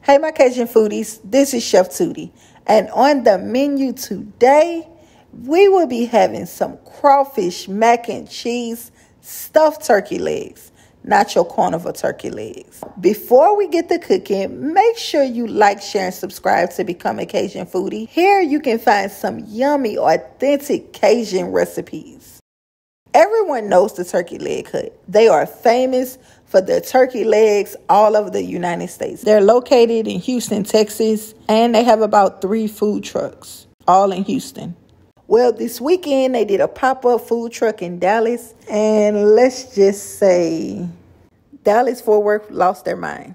Hey, my Cajun foodies, this is Chef Tootie, and on the menu today, we will be having some crawfish mac and cheese stuffed turkey legs, not your carnival turkey legs. Before we get to cooking, make sure you like, share, and subscribe to become a Cajun foodie. Here you can find some yummy, authentic Cajun recipes. Everyone knows the Turkey Leg Hut. They are famous for their turkey legs all over the United States. They're located in Houston, Texas, and they have about 3 food trucks, all in Houston. Well, this weekend they did a pop-up food truck in Dallas, and let's just say Dallas-Fort Worth lost their mind.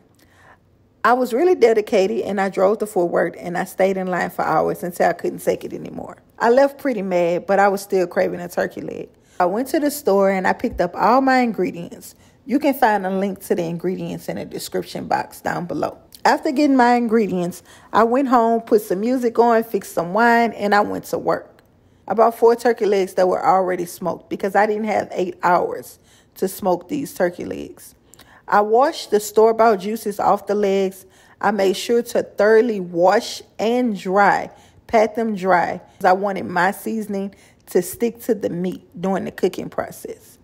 I was really dedicated, and I drove to Fort Worth, and I stayed in line for hours until I couldn't take it anymore. I left pretty mad, but I was still craving a turkey leg. I went to the store and I picked up all my ingredients. You can find a link to the ingredients in the description box down below. After getting my ingredients, I went home, put some music on, fixed some wine, and I went to work. I bought 4 turkey legs that were already smoked because I didn't have 8 hours to smoke these turkey legs. I washed the store-bought juices off the legs. I made sure to thoroughly wash and pat them dry. I wanted my seasoning to stick to the meat during the cooking process.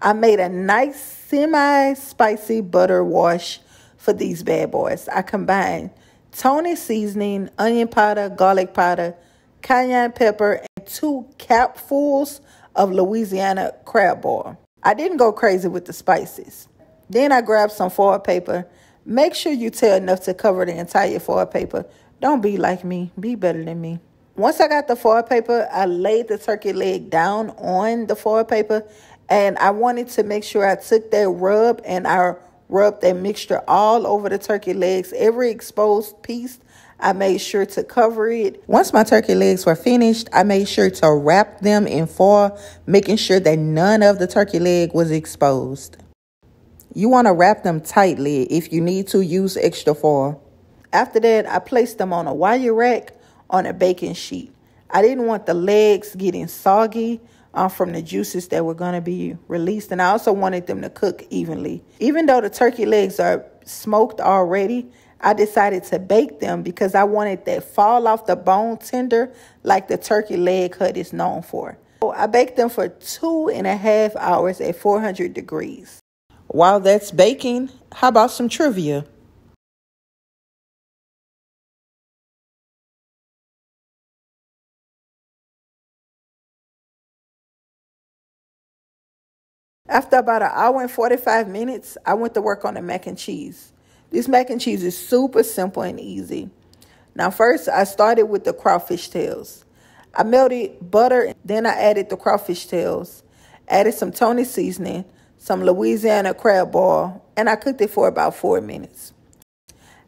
I made a nice semi-spicy butter wash for these bad boys. I combined Tony seasoning, onion powder, garlic powder, cayenne pepper, and 2 capfuls of Louisiana crab oil. I didn't go crazy with the spices. Then I grabbed some foil paper. Make sure you tear enough to cover the entire foil paper. Don't be like me. Be better than me. Once I got the foil paper, I laid the turkey leg down on the foil paper, and I wanted to make sure I took that rub and I rubbed that mixture all over the turkey legs. Every exposed piece, I made sure to cover it. Once my turkey legs were finished, I made sure to wrap them in foil, making sure that none of the turkey leg was exposed. You want to wrap them tightly. If you need to, use extra foil. After that, I placed them on a wire rack on a baking sheet. I didn't want the legs getting soggy from the juices that were going to be released. And I also wanted them to cook evenly. Even though the turkey legs are smoked already, I decided to bake them because I wanted that fall off the bone tender like the Turkey Leg Hut is known for. So I baked them for 2.5 hours at 400 degrees. While that's baking, how about some trivia? After about 1 hour and 45 minutes, I went to work on the mac and cheese. This mac and cheese is super simple and easy. Now first, I started with the crawfish tails. I melted butter, then I added the crawfish tails, added some Tony seasoning, some Louisiana crab oil, and I cooked it for about 4 minutes.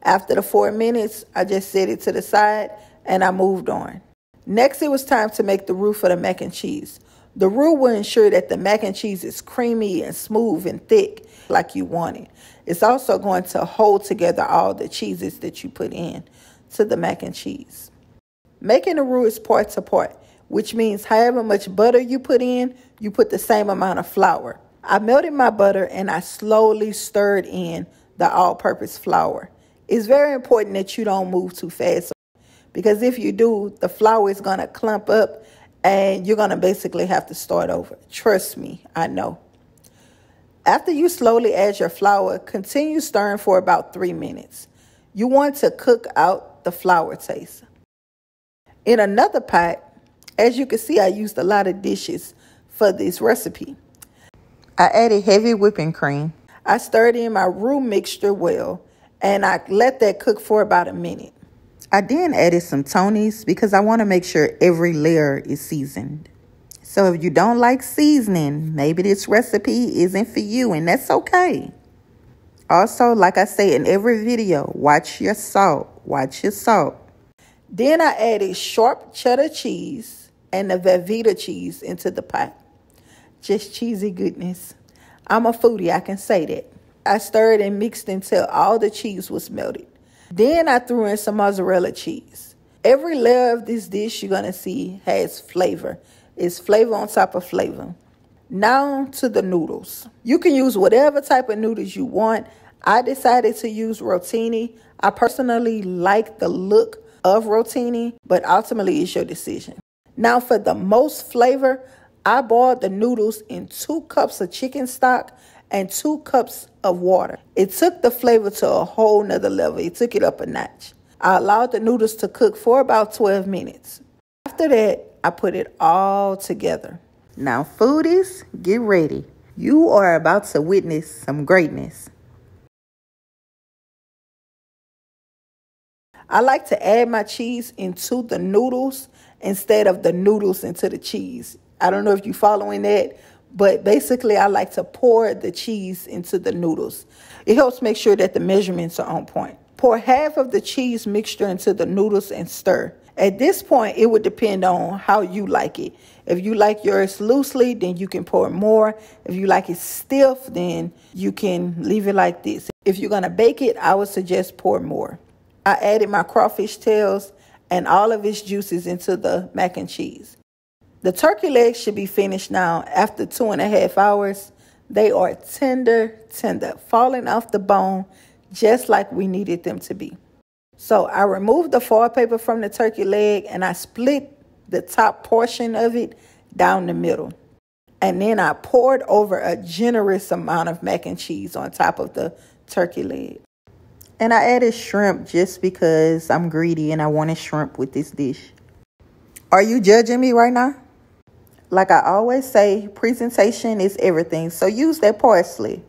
After the 4 minutes, I just set it to the side and I moved on. Next, it was time to make the roux for the mac and cheese. The roux will ensure that the mac and cheese is creamy and smooth and thick like you want it. It's also going to hold together all the cheeses that you put in to the mac and cheese. Making the roux is part to part, which means however much butter you put in, you put the same amount of flour. I melted my butter and I slowly stirred in the all-purpose flour. It's very important that you don't move too fast because if you do, the flour is going to clump up and you're going to basically have to start over. Trust me, I know. After you slowly add your flour, continue stirring for about 3 minutes. You want to cook out the flour taste. In another pot, as you can see, I used a lot of dishes for this recipe. I added heavy whipping cream. I stirred in my roux mixture well, and I let that cook for about 1 minute. I then added some Tonys because I want to make sure every layer is seasoned. So if you don't like seasoning, maybe this recipe isn't for you, and that's okay. Also, like I say in every video, watch your salt. Watch your salt. Then I added sharp cheddar cheese and the Velveeta cheese into the pot. Just cheesy goodness. I'm a foodie, I can say that. I stirred and mixed until all the cheese was melted. Then I threw in some mozzarella cheese. Every layer of this dish you're going to see has flavor. It's flavor on top of flavor. Now to the noodles. You can use whatever type of noodles you want. I decided to use rotini. I personally like the look of rotini, but ultimately it's your decision. Now for the most flavor, I boiled the noodles in 2 cups of chicken stock and 2 cups of water. It took the flavor to a whole nother level. It took it up a notch. I allowed the noodles to cook for about 12 minutes. After that, I put it all together. Now, foodies, get ready. You are about to witness some greatness. I like to add my cheese into the noodles instead of the noodles into the cheese. I don't know if you're following that, but basically I like to pour the cheese into the noodles. It helps make sure that the measurements are on point. Pour half of the cheese mixture into the noodles and stir. At this point, it would depend on how you like it. If you like yours loosely, then you can pour more. If you like it stiff, then you can leave it like this. If you're going to bake it, I would suggest pour more. I added my crawfish tails and all of its juices into the mac and cheese. The turkey legs should be finished now after 2.5 hours. They are tender, falling off the bone just like we needed them to be. So I removed the foil paper from the turkey leg and I split the top portion of it down the middle. And then I poured over a generous amount of mac and cheese on top of the turkey leg. And I added shrimp just because I'm greedy and I wanted shrimp with this dish. Are you judging me right now? Like I always say, presentation is everything. So use that parsley.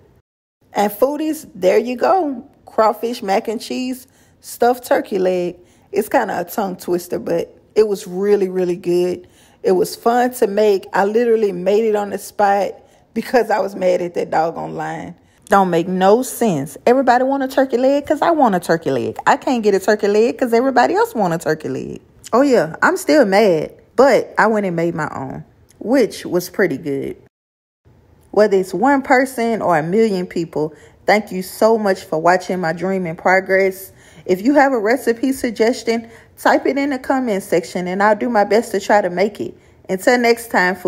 And foodies, there you go. Crawfish mac and cheese, stuffed turkey leg. It's kind of a tongue twister, but it was really, really good. It was fun to make. I literally made it on the spot because I was mad at that doggone line. Don't make no sense. Everybody want a turkey leg because I want a turkey leg. I can't get a turkey leg because everybody else want a turkey leg. Oh yeah, I'm still mad, but I went and made my own, which was pretty good. Whether it's one person or a million people, thank you so much for watching my dream in progress. If you have a recipe suggestion, type it in the comment section and I'll do my best to try to make it. Until next time, food.